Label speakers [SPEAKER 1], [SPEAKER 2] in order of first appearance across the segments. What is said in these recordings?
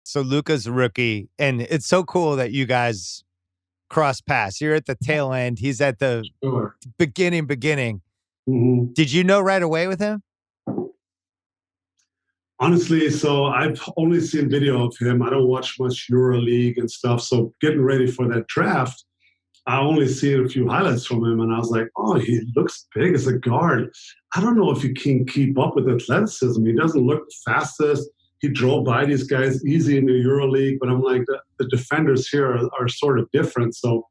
[SPEAKER 1] So Luka's a rookie, and it's so cool that you guys cross paths. You're at the tail end. He's at the
[SPEAKER 2] Sure.
[SPEAKER 1] beginning.
[SPEAKER 2] hmm
[SPEAKER 1] Did you know right away with him?
[SPEAKER 2] Honestly, so I've only seen video of him. I don't watch much EuroLeague and stuff. So getting ready for that draft, I only seen a few highlights from him, and I was like, oh, he looks big as a guard. I don't know if he can keep up with athleticism. He doesn't look the fastest. He drove by these guys easy in the EuroLeague, but I'm like, the defenders here are sort of different. So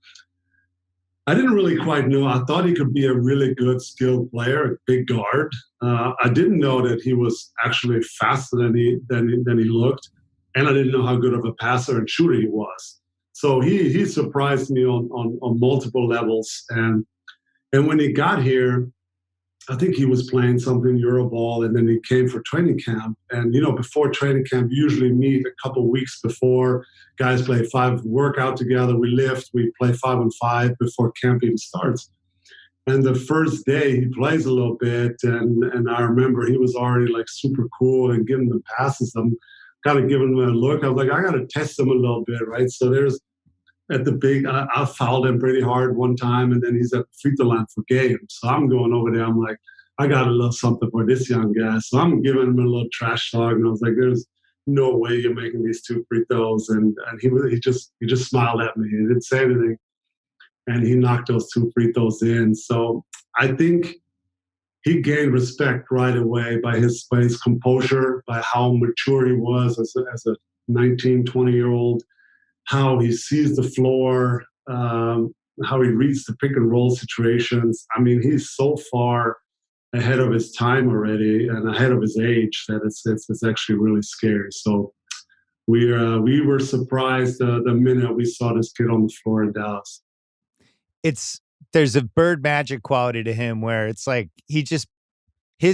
[SPEAKER 2] I didn't really quite know. I thought he could be a really good, skilled player, a big guard. I didn't know that he was actually faster than he looked, and I didn't know how good of a passer and shooter he was. So he surprised me on multiple levels. And when he got here, I think he was playing something Euroball, and then he came for training camp. And before training camp, we usually meet a couple weeks before. Guys play five, work out together. We lift, we play 5-on-5 before camp even starts. And the first day he plays a little bit, and I remember he was already like super cool and giving them passes. I'm kind of giving him a look. I was like, I got to test him a little bit, right? So there's at the big, I fouled him pretty hard one time, and then he's at the free throw line for game. So I'm going over there. I'm like, I got a little something for this young guy. So I'm giving him a little trash talk, and I was like, there's no way you're making these two free throws. And he just smiled at me. He didn't say anything, and he knocked those two free throws in. So I think he gained respect right away by his composure, by how mature he was as a 19, 20-year-old, how he sees the floor, how he reads the pick and roll situations. I mean, he's so far ahead of his time already and ahead of his age that it's actually really scary. So we were surprised the minute we saw this kid on the floor in Dallas.
[SPEAKER 1] There's a bird magic quality to him where it's like his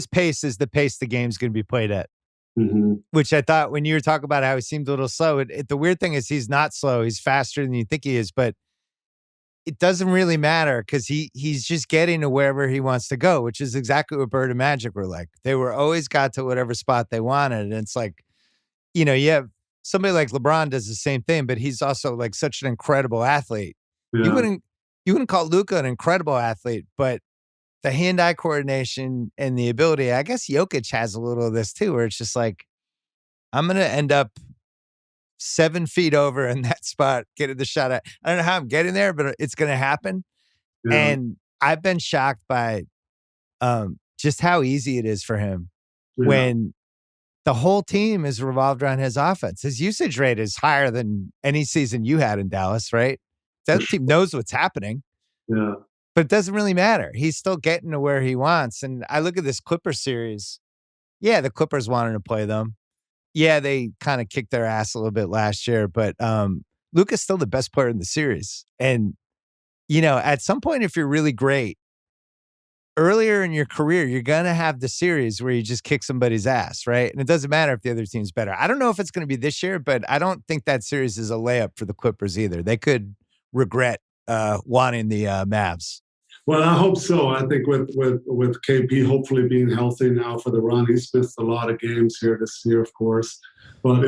[SPEAKER 1] pace is the pace the game's going to be played at.
[SPEAKER 2] Mm-hmm.
[SPEAKER 1] Which I thought when you were talking about how he seemed a little slow, the weird thing is he's not slow. He's faster than you think he is, but it doesn't really matter because he's just getting to wherever he wants to go, which is exactly what Bird and Magic were like. They were always got to whatever spot they wanted. And it's like, you have somebody like LeBron does the same thing, but he's also like such an incredible athlete.
[SPEAKER 2] Yeah.
[SPEAKER 1] You wouldn't call Luka an incredible athlete, but the hand-eye coordination and the ability, I guess Jokic has a little of this too, where it's just like, I'm going to end up 7 feet over in that spot, getting the shot. I don't know how I'm getting there, but it's going to happen. Yeah. And I've been shocked by just how easy it is for him when the whole team is revolved around his offense. His usage rate is higher than any season you had in Dallas, right? That team knows what's happening.
[SPEAKER 2] Yeah.
[SPEAKER 1] But it doesn't really matter. He's still getting to where he wants. And I look at this Clippers series. Yeah, the Clippers wanted to play them. Yeah, they kind of kicked their ass a little bit last year. But Luka's still the best player in the series. And, at some point, if you're really great, earlier in your career, you're going to have the series where you just kick somebody's ass, right? And it doesn't matter if the other team's better. I don't know if it's going to be this year, but I don't think that series is a layup for the Clippers either. They could regret wanting the Mavs.
[SPEAKER 2] Well, I hope so. I think with KP hopefully being healthy now for the run, he's missed a lot of games here this year, of course. But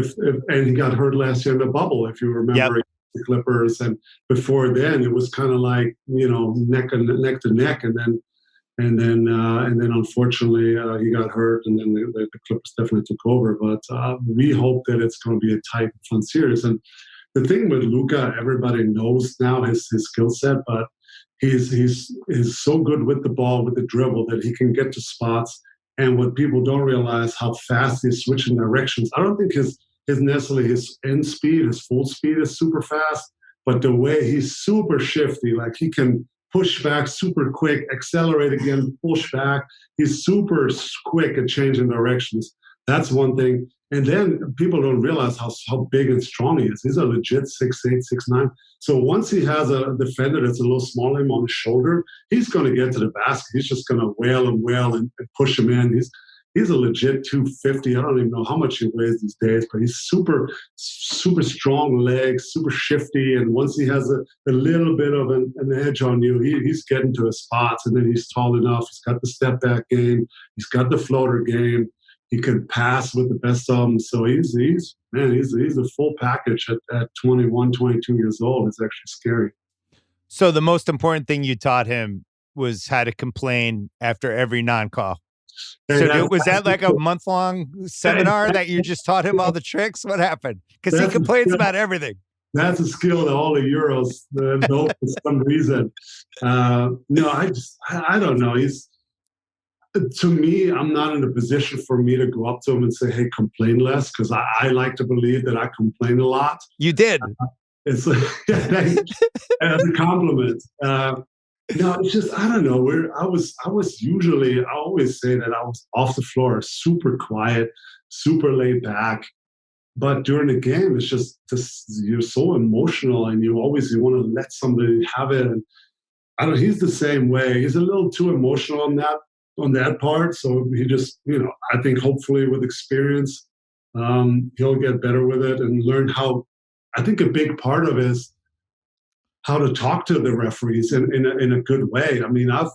[SPEAKER 2] and he got hurt last year in the bubble, if you remember. Yep. The Clippers, and before then it was kind of like neck to neck, and then unfortunately he got hurt, and then the Clippers definitely took over. But we hope that it's going to be a tight, fun series. And the thing with Luka, everybody knows now his skill set, but he's so good with the ball, with the dribble, that he can get to spots. And what people don't realize, how fast he's switching directions. I don't think his necessarily his end speed, his full speed is super fast, but the way he's super shifty, like he can push back super quick, accelerate again, push back. He's super quick at changing directions. That's one thing. And then people don't realize how big and strong he is. He's a legit 6'8", 6'9". So once he has a defender that's a little smaller on his shoulder, he's going to get to the basket. He's just going to wail and push him in. He's a legit 250. I don't even know how much he weighs these days, but he's super, super strong legs, super shifty. And once he has a little bit of an edge on you, he's getting to his spots. And then he's tall enough. He's got the step back game. He's got the floater game. He can pass with the best of them. So he's a full package at 21, 22 years old. It's actually scary.
[SPEAKER 1] So the most important thing you taught him was how to complain after every non-call.
[SPEAKER 2] And
[SPEAKER 1] So was that like a month-long seminar that you just taught him all the tricks? What happened? Because he complains about everything.
[SPEAKER 2] That's a skill that all the Euros know for some reason. No, I don't know. To me, I'm not in a position for me to go up to him and say, hey, complain less, because I like to believe that I complain a lot.
[SPEAKER 1] You did.
[SPEAKER 2] It's as a compliment. No, it's just, I don't know. I always say that I was off the floor, super quiet, super laid back. But during the game, it's just you're so emotional, and you want to let somebody have it. And I don't know, he's the same way. He's a little too emotional on that part. So he just, I think hopefully with experience, he'll get better with it and learn how. I think a big part of it is how to talk to the referees in a good way. I mean, I've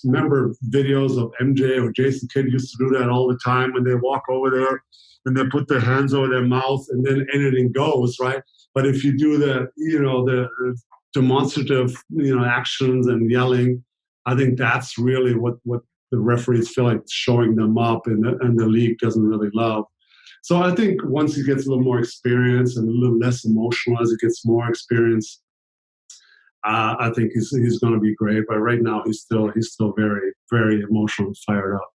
[SPEAKER 2] remember videos of MJ or Jason Kidd used to do that all the time when they walk over there and they put their hands over their mouth and then anything goes, right? But if you do the demonstrative, actions and yelling, I think that's really what the referees feel like showing them up, and the league doesn't really love. So I think once he gets a little more experience and a little less emotional as he gets more experience, I think he's going to be great. But right now he's still very, very emotional and fired up.